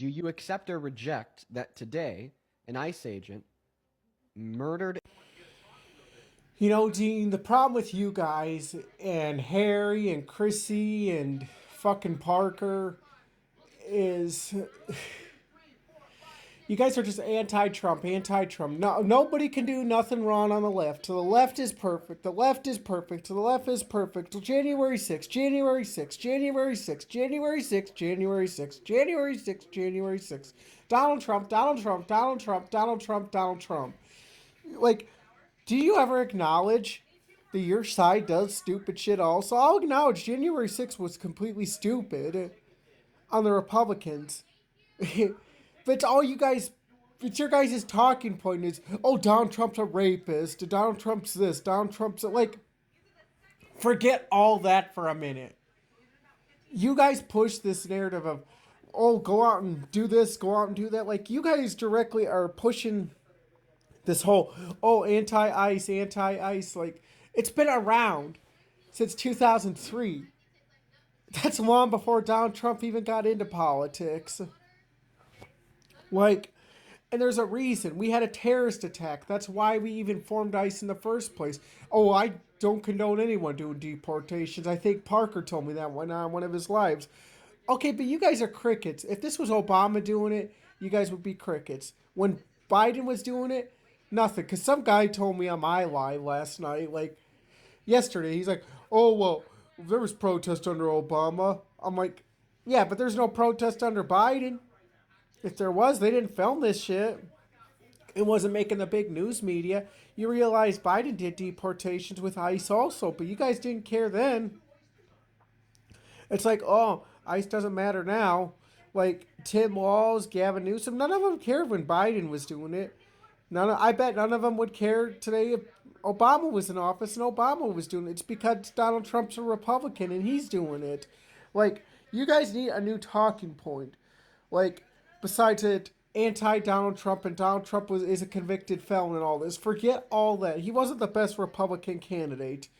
Do you accept or reject that today an ICE agent murdered? You know, Dean, the problem with you guys and Harry and Chrissy and fucking Parker is you guys are just anti-Trump, anti-Trump. No, nobody can do nothing wrong on the left. To the left is perfect. The left is perfect. To the left is perfect. Till January 6th, January 6th, January 6th, January 6th, January 6th, January 6th, January 6th. Donald Trump, Donald Trump, Donald Trump, Donald Trump, Donald Trump. Like, do you ever acknowledge that your side does stupid shit also? I'll acknowledge January 6th was completely stupid on the Republicans. But it's all you guys, it's your guys' talking point is, oh, Donald Trump's a rapist, Donald Trump's this, Donald Trump's like, forget all that for a minute. You guys push this narrative of, oh, go out and do this, go out and do that. Like, you guys directly are pushing this whole, oh, anti-ICE, anti-ICE. Like, it's been around since 2003. That's long before Donald Trump even got into politics. Like, and there's a reason. We had a terrorist attack. That's why we even formed ICE in the first place. Oh, I don't condone anyone doing deportations. I think Parker told me that on one of his lives. Okay, but you guys are crickets. If this was Obama doing it, you guys would be crickets. When Biden was doing it, nothing. Because some guy told me on my live last night, like yesterday, he's like, oh, well, there was protest under Obama. I'm like, yeah, but there's no protest under Biden. If there was, they didn't film this shit. It wasn't making the big news media. You realize Biden did deportations with ICE also, but you guys didn't care then. It's like, oh, ICE doesn't matter now. Like Tim Walz, Gavin Newsom, none of them cared when Biden was doing it. I bet none of them would care today if Obama was in office and Obama was doing it. It's because Donald Trump's a Republican and he's doing it. Like, you guys need a new talking point. Like, besides it, anti-Donald Trump and Donald Trump is a convicted felon and all this. Forget all that. He wasn't the best Republican candidate.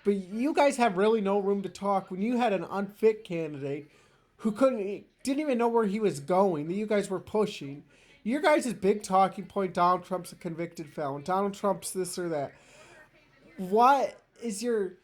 But you guys have really no room to talk when you had an unfit candidate who didn't even know where he was going that you guys were pushing. Your guys' big talking point, Donald Trump's a convicted felon. Donald Trump's this or that. What is your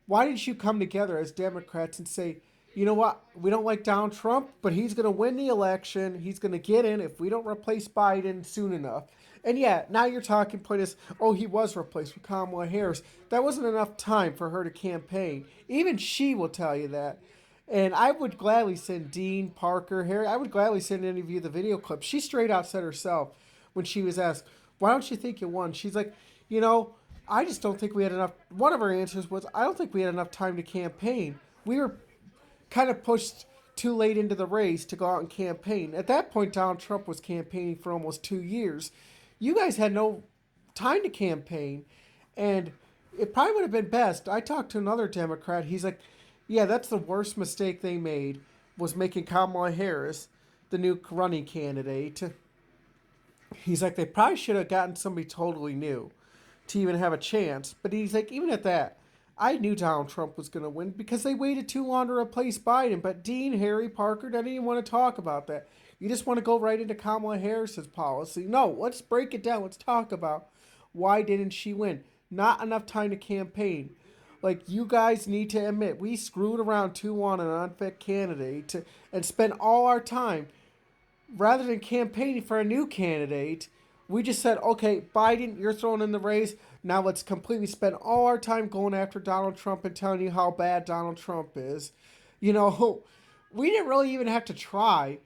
why didn't you come together as Democrats and say, you know what, we don't like Donald Trump, but he's going to win the election. He's going to get in if we don't replace Biden soon enough. And yeah, now your talking point is, oh, he was replaced with Kamala Harris. That wasn't enough time for her to campaign. Even she will tell you that. And I would gladly send Dean, Parker, Harry, I would gladly send any of you the video clip. She straight out said herself when she was asked, why don't you think you won? She's like, you know, I just don't think we had enough. One of her answers was, I don't think we had enough time to campaign. We were kind of pushed too late into the race to go out and campaign. At that point, Donald Trump was campaigning for almost 2 years. You guys had no time to campaign, and it probably would have been best. I talked to another Democrat. He's like, yeah, that's the worst mistake they made was making Kamala Harris the new running candidate. He's like, they probably should have gotten somebody totally new to even have a chance. But he's like, even at that, I knew Donald Trump was going to win because they waited too long to replace Biden. But Dean, Harry, Parker, didn't even want to talk about that. You just want to go right into Kamala Harris's policy. No, let's break it down. Let's talk about why didn't she win? Not enough time to campaign. Like, you guys need to admit, we screwed around too on an unfit candidate and spent all our time, rather than campaigning for a new candidate, we just said, okay, Biden, you're thrown in the race. Now let's completely spend all our time going after Donald Trump and telling you how bad Donald Trump is. You know, we didn't really even have to try.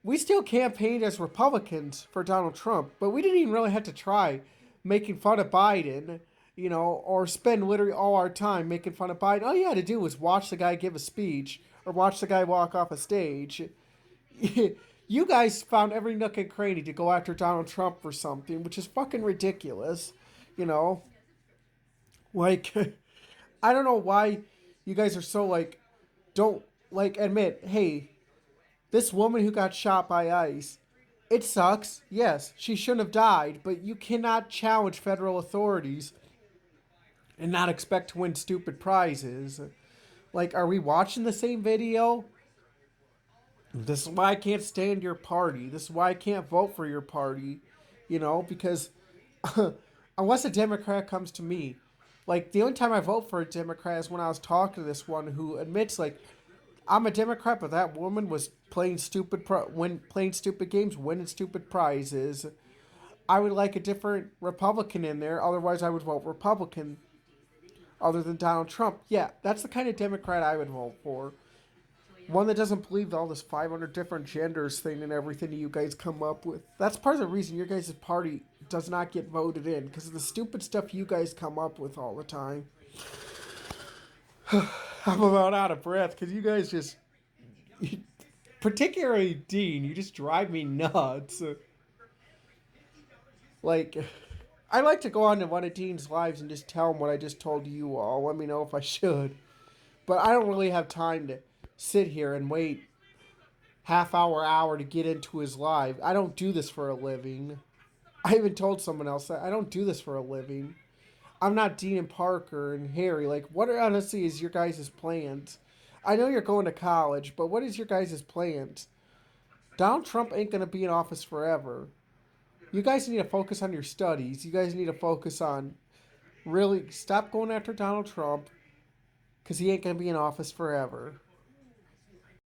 We still campaigned as Republicans for Donald Trump, but we didn't even really have to try making fun of Biden, you know, or spend literally all our time making fun of Biden. All you had to do was watch the guy give a speech or watch the guy walk off a stage. You guys found every nook and cranny to go after Donald Trump for something, which is fucking ridiculous. You know, like, I don't know why you guys are so like, don't like admit, hey, this woman who got shot by ICE, it sucks. Yes, she shouldn't have died, but you cannot challenge federal authorities and not expect to win stupid prizes. Like, are we watching the same video? This is why I can't stand your party. This is why I can't vote for your party. Because unless a Democrat comes to me, like the only time I vote for a Democrat is when I was talking to this one who admits like I'm a Democrat, but that woman was playing playing stupid games, winning stupid prizes. I would like a different Republican in there. Otherwise, I would vote Republican. Other than Donald Trump, yeah, that's the kind of Democrat I would vote for. One that doesn't believe all this 500 different genders thing and everything that you guys come up with. That's part of the reason your guys' party does not get voted in, because of the stupid stuff you guys come up with all the time. I'm about out of breath because you guys just, particularly Dean, you just drive me nuts. Like, I like to go on to one of Dean's lives and just tell him what I just told you all. Let me know if I should. But I don't really have time to sit here and wait hour to get into his live. I don't do this for a living. I even told someone else that I don't do this for a living. I'm not Dean and Parker and Harry. Like, what honestly is your guys' plans? I know you're going to college, but what is your guys' plans? Donald Trump ain't going to be in office forever. You guys need to focus on your studies. You guys need to focus on really stop going after Donald Trump because he ain't going to be in office forever.